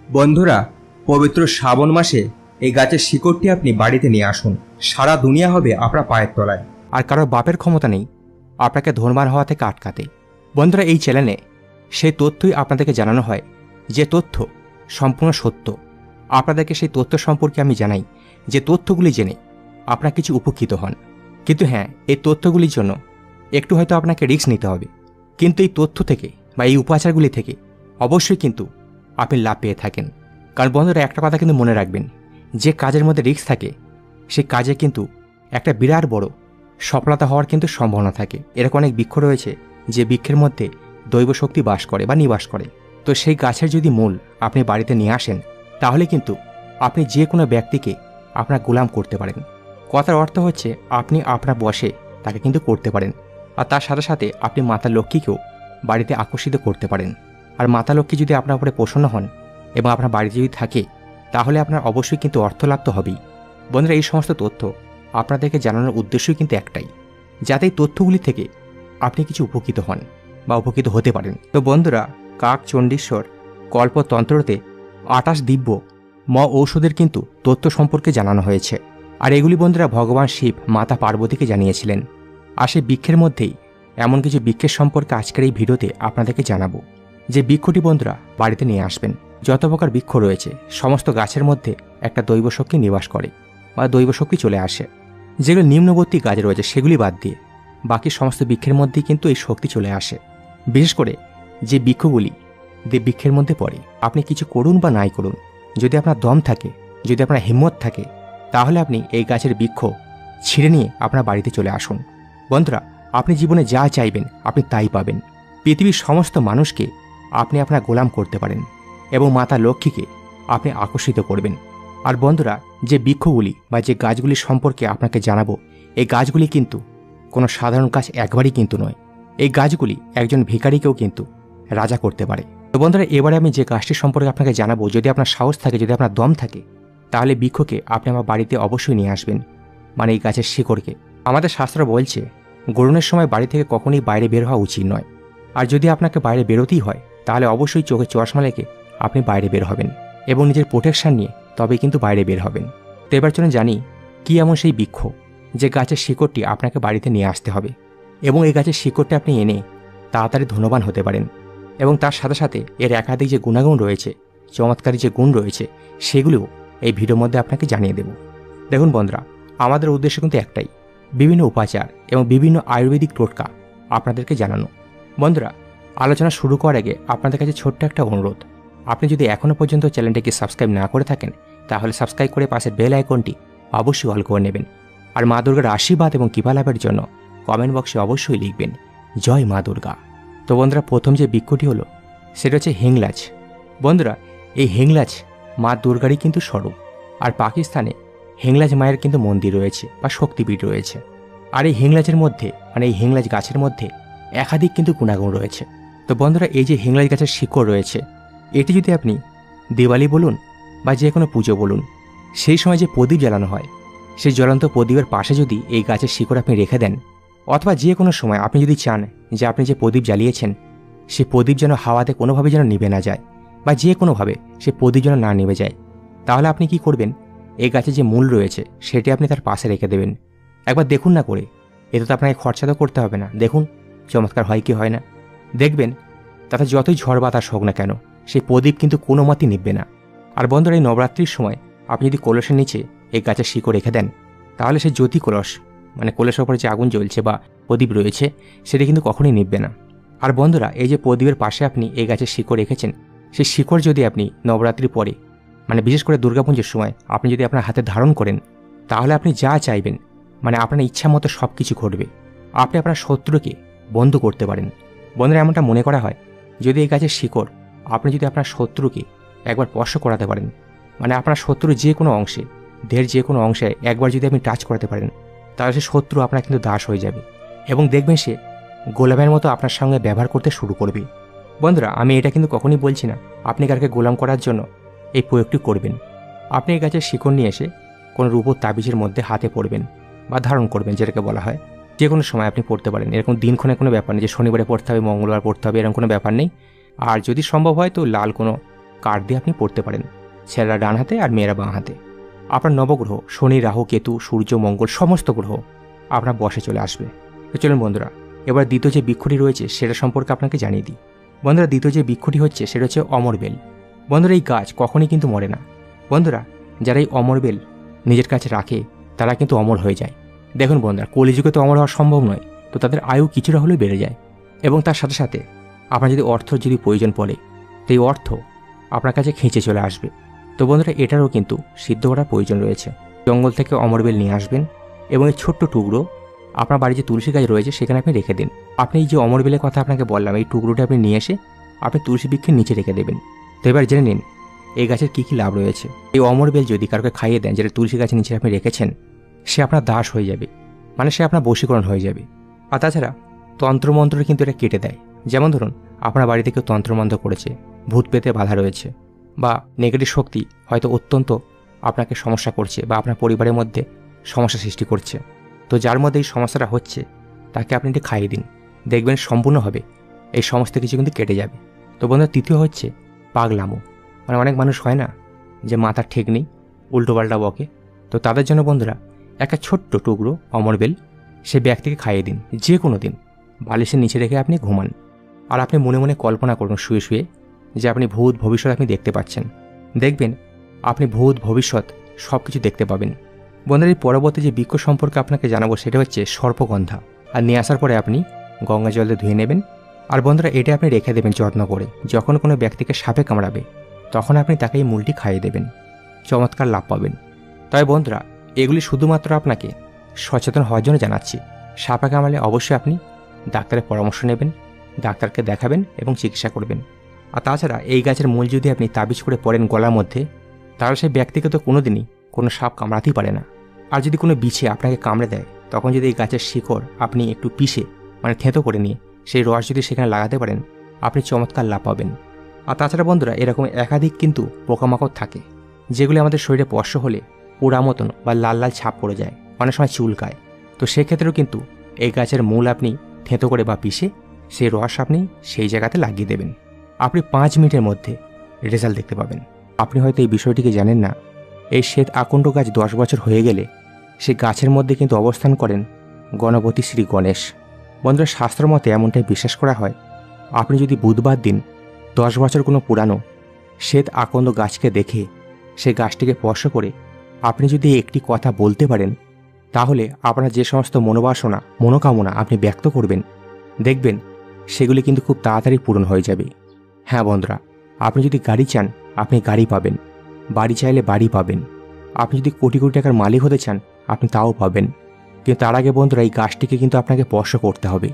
বন্ধুরা, পবিত্র শ্রাবণ মাসে এই গাছের শিকড়টি আপনি বাড়িতে নিয়ে আসুন। সারা দুনিয়া হবে আপনার পায়ের তলায়। আর কারোর বাপের ক্ষমতা নেই আপনাকে ধর্মার হওয়া থেকে আটকাতে। বন্ধুরা, এই চ্যানেলে সেই তথ্যই আপনাদেরকে জানানো হয় যে তথ্য সম্পূর্ণ সত্য। আপনাদেরকে সেই তথ্য সম্পর্কে আমি জানাই যে তথ্যগুলি জেনে আপনারা কিছু উপকৃত হন। কিন্তু হ্যাঁ, এই তথ্যগুলির জন্য একটু হয়তো আপনাকে রিস্ক নিতে হবে, কিন্তু এই তথ্য থেকে বা এই উপাচারগুলি থেকে অবশ্যই কিন্তু আপনি লাভ পেয়ে থাকেন। কারণ বন্ধুরা, একটা কথা কিন্তু মনে রাখবেন, যে কাজের মধ্যে রিস্ক থাকে সেই কাজে কিন্তু একটা বিরাট বড় সফলতা হওয়ার কিন্তু সম্ভাবনা থাকে। এরকম অনেক বৃক্ষ রয়েছে যে বৃক্ষের মধ্যে দৈব শক্তি বাস করে বা নিবাস করে। তো সেই গাছের যদি মূল আপনি বাড়িতে নিয়ে আসেন, তাহলে কিন্তু আপনি যে কোনো ব্যক্তিকে আপনার গোলাম করতে পারেন। কথার অর্থ হচ্ছে আপনি আপনার বশে তাকে কিন্তু করতে পারেন। আর তার সাথে সাথে আপনি মাতা লক্ষ্মীকেও বাড়িতে আকর্ষিত করতে পারেন। আর মাতা লক্ষ্মী যদি আপনার উপরে প্রসন্ন হন এবং আপনার বাড়িতে যদি থাকে, তাহলে আপনার অবশ্যই কিন্তু অর্থ লাভ তো হবেই। বন্ধুরা, এই সমস্ত তথ্য আপনাদেরকে জানানোর উদ্দেশ্যই কিন্তু একটাই, যাতে এই তথ্যগুলি থেকে আপনি কিছু উপকৃত হন বা উপকৃত হতে পারেন। তো বন্ধুরা, কাক চণ্ডীশ্বর কল্পতন্ত্রতে 28 দিব্য ঔষধের কিন্তু তথ্য সম্পর্কে জানানো হয়েছে। আর এগুলি বন্ধুরা ভগবান শিব মাতা পার্বতীকে জানিয়েছিলেন। আর সেই বৃক্ষের মধ্যেই এমন কিছু বৃক্ষের সম্পর্কে আজকের এই ভিডিওতে আপনাদেরকে জানাবো, যে বৃক্ষটি বন্ধুরা বাড়িতে নিয়ে আসবেন। যত প্রকার বৃক্ষ রয়েছে সমস্ত গাছের মধ্যে একটা দৈব শক্তি নিবাস করে বা দৈব শক্তি চলে আসে। যেগুলো নিম্নবর্তী গাছ রয়েছে সেগুলি বাদ দিয়ে বাকি সমস্ত বৃক্ষের মধ্যেই কিন্তু এই শক্তি চলে আসে। বিশেষ করে যে বৃক্ষগুলি বৃক্ষের মধ্যে পড়ে, আপনি কিছু করুন বা নাই করুন, যদি আপনার দম থাকে, যদি আপনার হিম্মত থাকে, তাহলে আপনি এই গাছের বৃক্ষ ছিঁড়ে নিয়ে আপনার বাড়িতে চলে আসুন। বন্ধুরা, আপনি জীবনে যা চাইবেন আপনি তাই পাবেন। পৃথিবীর সমস্ত মানুষকে আপনি আপনার গোলাম করতে পারেন এবং মাতা লক্ষ্মীকে আপনি আকর্ষিত করবেন। আর বন্ধুরা, যে বৃক্ষগুলি বা যে গাছগুলি সম্পর্কে আপনাকে জানাবো, এই গাছগুলি কিন্তু কোনো সাধারণ গাছ একবারই কিন্তু নয়। এই গাছগুলি একজন ভিখারিকেও কিন্তু রাজা করতে পারে। তো বন্ধুরা, এবারে আমি যে গাছটি সম্পর্কে আপনাকে জানাবো, যদি আপনার সাহস থাকে, যদি আপনার দম থাকে, তাহলে বৃক্ষকে আপনি আমার বাড়িতে অবশ্যই নিয়ে আসবেন, মানে এই গাছের শিকড়কে। আমাদের শাস্ত্র বলছে গ্রহণের সময় বাড়ি থেকে কখনোই বাইরে বের হওয়া উচিত নয়। আর যদি আপনাকে বাইরে বেরোতেই হয়, তাহলে অবশ্যই চোখে চশমা লেগে আপনি বাইরে বের হবেন এবং নিজের প্রোটেকশন নিয়ে তবে কিন্তু বাইরে বের হবেন। তো এবার চলুন জানি কি এমন সেই বৃক্ষ যে গাছের শিকড়টি আপনাকে বাড়িতে নিয়ে আসতে হবে এবং এই গাছের শিকড়টি আপনি এনে তাড়াতাড়ি ধনবান হতে পারেন। এবং তার সাথে সাথে এর একাধিক যে গুণাগুণ রয়েছে, চমৎকারী যে গুণ রয়েছে, সেগুলোও এই ভিডিওর মধ্যে আপনাকে জানিয়ে দেব। দেখুন বন্ধুরা, আমাদের উদ্দেশ্য কিন্তু একটাই, বিভিন্ন উপাচার এবং বিভিন্ন আয়ুর্বেদিক টোটকা আপনাদেরকে জানানো। বন্ধুরা, আলোচনা শুরু করার আগে আপনাদের কাছে ছোট্ট একটা অনুরোধ, আপনি যদি এখনও পর্যন্ত চ্যানেলটিকে সাবস্ক্রাইব না করে থাকেন, তাহলে সাবস্ক্রাইব করে পাশের বেল আইকনটি অবশ্যই অল করে নেবেন। আর মা দুর্গার আশীর্বাদ এবং কৃপা লাভের জন্য কমেন্ট বক্সে অবশ্যই লিখবেন জয় মা দুর্গা। তো বন্ধুরা, প্রথম যে বৃক্ষটি হলো সেটা হচ্ছে হেংলাজ। বন্ধুরা, এই হেংলাজ মা দুর্গারই কিন্তু স্বরূপ। আর পাকিস্তানে হেংলাজ মায়ের কিন্তু মন্দির রয়েছে বা শক্তিপীঠ রয়েছে। আর এই হেংলাজের মধ্যে, মানে এই হেংলাজ গাছের মধ্যে একাধিক কিন্তু গুণাগুণ রয়েছে। তো বন্ধুরা, এই যে হেংলাজ গাছের শিকড় রয়েছে, এটি যদি আপনি দিওয়ালি বলুন বা যে কোনো পুজো বলুন, সেই সময় যে প্রদীপ জ্বালানো হয়, সেই জ্বলন্ত প্রদীপের পাশে যদি এই গাছের শিকড় আপনি রেখে দেন, অথবা যে কোনো সময় আপনি যদি চান যে আপনি যে প্রদীপ জ্বালিয়েছেন সেই প্রদীপ যেন হাওয়াতে কোনোভাবে যেন নিভে না যায় বা যে কোনোভাবে সে প্রদীপ যেন না নিভে যায়, তাহলে আপনি কি করবেন, এই গাছের যে মূল রয়েছে সেটি আপনি তার পাশে রেখে দেবেন। একবার দেখুন না করে, এতে তো আপনাকে খরচা তো করতে হবে না। দেখুন চমৎকার হয় কি হয় না। দেখবেন তাতে যতই ঝড় বাতাস হোক না কেন, সেই প্রদীপ কিন্তু কোনো মতেই নিভবে না। আর বন্ধুরা, এই নবরাত্রির সময় আপনি যদি কলসের নিচে এই গাছের শিকড় রেখে দেন, তাহলে সেই জ্যোতি কলস, মানে কলসের ওপরে যে আগুন জ্বলছে বা প্রদীপ রয়েছে, সেটা কিন্তু কখনোই নিভবে না। আর বন্ধুরা, এই যে প্রদীপের পাশে আপনি এই গাছের শিকড় রেখেছেন, সেই শিকড় যদি আপনি নবরাত্রির পরে, মানে বিশেষ করে দুর্গাপুজোর সময় আপনি যদি আপনার হাতে ধারণ করেন, তাহলে আপনি যা চাইবেন, মানে আপনার ইচ্ছা মতো সব কিছু ঘটবে। আপনি আপনার শত্রুকে বন্ধ করতে পারেন। বন্ধুরা, এমনটা মনে করা হয়, যদি এই গাছের শিকড় আপনি যদি আপনার শত্রুকে একবার স্পর্শ করাতে পারেন, মানে আপনার শত্রুর যে কোনো অংশে, দেহের যে কোনো অংশে একবার যদি আপনি টাচ করাতে পারেন, তাহলে সে শত্রু আপনার কিন্তু দাস হয়ে যাবে এবং দেখবেন সে গোলামের মতো আপনার সঙ্গে ব্যবহার করতে শুরু করবে। বন্ধুরা, আমি এটা কিন্তু কখনই বলছি না আপনি কারকে গোলাম করার জন্য এই প্রয়োগটি করবেন। আপনি এই গাছের শিকড় নিয়ে এসে কোনো রূপোর তাবিজের মধ্যে হাতে পড়বেন বা ধারণ করবেন, যেটাকে বলা হয়। যে কোনো সময় আপনি পড়তে পারেন, এরকম দিনক্ষণে কোনো ব্যাপার নেই যে শনিবারে পড়তে হবে, মঙ্গলবার পড়তে হবে, এরকম কোনো ব্যাপার নেই। আর যদি সম্ভব হয় তো লাল কোনো কার্ড দিয়ে আপনি পড়তে পারেন। ছেলেরা ডান হাতে আর মেয়েরা বাঁ হাতে। আপনার নবগ্রহ শনি, রাহু, কেতু, সূর্য, মঙ্গল সমস্ত গ্রহ আপনার বশে চলে আসবে। তো চলুন বন্ধুরা, এবার দ্বিতীয় যে বৃক্ষটি রয়েছে সেটা সম্পর্কে আপনাকে জানিয়ে দিই। বন্ধুরা, দ্বিতীয় যে বৃক্ষটি হচ্ছে সেটা হচ্ছে অমরবেল। বন্ধুরা, এই গাছ কখনই কিন্তু মরে না। বন্ধুরা, যারা এই অমরবেল নিজের কাছে রাখে তারা কিন্তু অমর হয়ে যায়। দেখুন বন্ধুরা, কলিযুগে তো অমর হওয়া সম্ভব নয়, তো তাদের আয়ু কিছুটা হলেও বেড়ে যায়। এবং তার সাথে সাথে আপনার যদি অর্থ যদি প্রয়োজন পড়ে, তো এই অর্থ আপনার কাছে খেঁচে চলে আসবে। তো বন্ধুরা, এটারও কিন্তু সিদ্ধ করার প্রয়োজন রয়েছে। জঙ্গল থেকে অমরবেল নিয়ে আসবেন এবং এই ছোট্ট টুকরো আপনার বাড়ির যে তুলসী গাছ রয়েছে সেখানে আপনি রেখে দিন। আপনি এই যে অমরবেলের কথা আপনাকে বললাম, এই টুকরোটা আপনি নিয়ে এসে আপনি তুলসী বৃক্ষের নিচে রেখে দেবেন। তো এবার জেনে নিন এই গাছের কী কী লাভ রয়েছে। এই অমরবেল যদি কাউকে খাইয়ে দেন, যেটা তুলসী গাছের নিচে আপনি রেখেছেন, সে আপনার দাস হয়ে যাবে, মানে সে আপনার বশীকরণ হয়ে যাবে। আর তাছাড়া তন্ত্রমন্ত্র কিন্তু এটা কেটে দেয়। যেমন ধরুন, আপনার বাড়িতে কেউ তন্ত্রমন্ত্র করেছে, ভূত পেতে বাধা রয়েছে, বা নেগেটিভ শক্তি হয়তো অত্যন্ত আপনাকে সমস্যা করছে বা আপনার পরিবারের মধ্যে সমস্যা সৃষ্টি করছে, তো যার মধ্যে এই সমস্যাটা হচ্ছে তাকে আপনি এটি খাইয়ে দিন, দেখবেন সম্পূর্ণভাবে এই সমস্ত কিছু কিন্তু কেটে যাবে। তো বন্ধুরা, তৃতীয় হচ্ছে পাগলামো। মানে অনেক মানুষ হয় না যে মাথার ঠিক নেই, উল্টোপাল্টা বকে, তো তাদের জন্য বন্ধুরা একটা ছোট্ট টুকরো অমরবেল সে ব্যক্তিকে খাইয়ে দিন। যে কোনো দিন বালিশের নিচে রেখে আপনি ঘুমান, আর আপনি মনে মনে কল্পনা করুন শুয়ে শুয়ে যে আপনি ভূত ভবিষ্যৎ আপনি দেখতে পাচ্ছেন। দেখবেন আপনি ভূত ভবিষ্যৎ সব কিছু দেখতে পাবেন। বন্ধুরা, এই পরবর্তী যে বৃক্ষ সম্পর্কে আপনাকে জানাবো সেটা হচ্ছে সর্পগন্ধা। আর নিয়ে আসার পরে আপনি গঙ্গা জলে ধুয়ে নেবেন। আর বন্ধুরা, এটা আপনি রেখে দেবেন যত্ন করে। যখন কোনো ব্যক্তিকে সাপে কামড়াবে তখন আপনি তাকে এই মূলটি খাইয়ে দেবেন, চমৎকার লাভ পাবেন। তবে বন্ধুরা, এগুলি শুধুমাত্র আপনাকে সচেতন হওয়ার জন্য জানাচ্ছি। সাপে কামড়ালে অবশ্যই আপনি ডাক্তারের পরামর্শ নেবেন, ডাক্তারকে দেখাবেন এবং চিকিৎসা করবেন। আর তাছাড়া এই গাছের মূল যদি আপনি তাবিজ করে পড়েন গলার মধ্যে, তাহলে সেই ব্যক্তিকে তো কোনোদিনই কোনো সাপ কামড়াতেই পারে না। আর যদি কোনো বিছে আপনাকে কামড়ে দেয়, তখন যদি এই গাছের শিকড় আপনি একটু পিষে মানে থেঁতো করে নিয়ে সেই রস যদি সেখানে লাগাতে পারেন, আপনি চমৎকার লাভ পাবেন। আর তাছাড়া বন্ধুরা, এরকম একাধিক কিন্তু পোকামাকড় থাকে যেগুলি আমাদের শরীরে স্পর্শ হলে পোড়া মতন বা লাল লাল ছাপ পড়ে যায়, অনেক সময় চুলকায়। তো সেক্ষেত্রেও কিন্তু এই গাছের মূল আপনি থেঁতো করে বা পিষে সেই রস আপনি সেই জায়গাতে লাগিয়ে দেবেন। আপনি 5 মিনিটের মধ্যে রেজাল্ট দেখতে পাবেন। আপনি হয়তো এই বিষয়টিকে জানেন না, এই শ্বেত আকণ্ড গাছ 10 বছর হয়ে গেলে সেই গাছের মধ্যে কিন্তু অবস্থান করেন গণপতি শ্রী গণেশ। বন্ধুরা, শাস্ত্র মতে এমনটাই বিশ্বাস করা হয়, আপনি যদি বুধবার দিন 10 বছর কোনো পুরানো শ্বেত আকন্দ গাছকে দেখে সেই গাছটিকে স্পর্শ করে আপনি যদি একটি কথা বলতে পারেন, তাহলে আপনার যে সমস্ত মনোবাসনা মনোকামনা আপনি ব্যক্ত করবেন, দেখবেন সেগুলি কিন্তু খুব তাড়াতাড়ি পূরণ হয়ে যাবে। হ্যাঁ বন্ধুরা, আপনি যদি গাড়ি চান আপনি গাড়ি পাবেন, বাড়ি চাইলে বাড়ি পাবেন। আপনি যদি কোটি কোটি টাকার মালিক হতে চান আপনি তাও পাবেন। কিন্তু তার আগে বন্ধুরা, এই গাছটিকে কিন্তু আপনাকে স্পর্শ করতে হবে।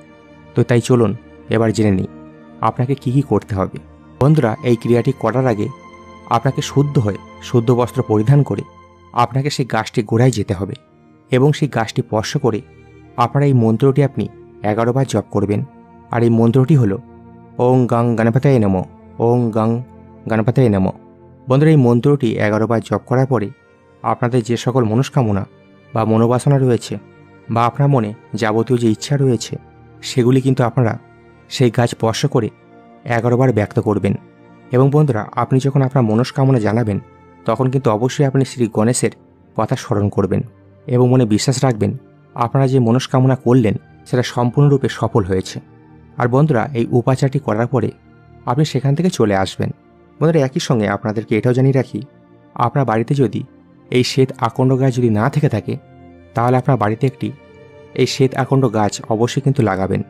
তো তাই চলুন এবার জেনে নিই আপনাকে কি কি করতে হবে। বন্ধুরা, এই ক্রিয়াটি করার আগে আপনাকে শুদ্ধ হয়ে শুদ্ধ বস্ত্র পরিধান করে আপনাকে সেই গাছটি গোড়ায় যেতে হবে এবং সেই গাছটি স্পর্শ করে আপনারা এই মন্ত্রটি আপনি 11 বার জপ করবেন। আর এই মন্ত্রটি হলো ওং গাং গণপতায় নমঃ, ওং গাং গণপতায় নমঃ। বন্ধুরা, এই মন্ত্রটি 11 বার জপ করার পরে আপনাদের যে সকল মনস্কামনা বা মনোবাসনা রয়েছে বা আপনার মনে যাবতীয় যে ইচ্ছা রয়েছে, সেগুলি কিন্তু আপনারা সেই গাছ স্পর্শ করে 11 বার ব্যক্ত করবেন। এবং বন্ধুরা, আপনি যখন আপনার মনস্কামনা জানাবেন, তখন কিন্তু অবশ্যই আপনি শ্রী গণেশের কথা স্মরণ করবেন এবং মনে বিশ্বাস রাখবেন আপনারা যে মনস্কামনা করলেন সেটা সম্পূর্ণরূপে সফল হয়েছে। আর বন্ধুরা, এই উপাচারটি করার পরে আপনি সেখান থেকে চলে আসবেন। বন্ধুরা, একই সঙ্গে আপনাদেরকে এটাও জানিয়ে রাখি, আপনার বাড়িতে যদি এই শ্বেত আকণ্ড গাছ যদি না থেকে থাকে, তাহলে আপনার বাড়িতে একটি এই শ্বেত আকণ্ড গাছ অবশ্যই কিন্তু লাগাবেন।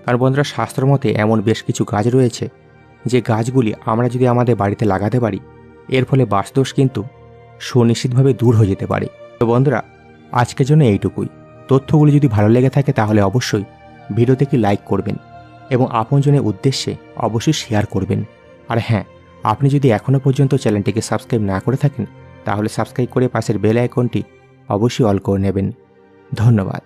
কারণ বন্ধুরা, শাস্ত্র মতে এমন বেশ কিছু গাছ রয়েছে যে গাছগুলি আমরা যদি আমাদের বাড়িতে লাগাতে পারি, এর ফলে বাস্তুদোষ কিন্তু সুনিশ্চিতভাবে দূর হয়ে যেতে পারে। তো বন্ধুরা, আজকের জন্য এইটুকুই। তথ্যগুলি যদি ভালো লেগে থাকে তাহলে অবশ্যই ভিডিওতে একটি লাইক করবেন এবং আপনজনের উদ্দেশ্যে অবশ্যই শেয়ার করবেন। আর হ্যাঁ, আপনি যদি এখনও পর্যন্ত চ্যানেলটিকে সাবস্ক্রাইব না করে থাকেন, তাহলে সাবস্ক্রাইব করে পাশের বেল আইকনটি অবশ্যই অল করে নেবেন। ধন্যবাদ।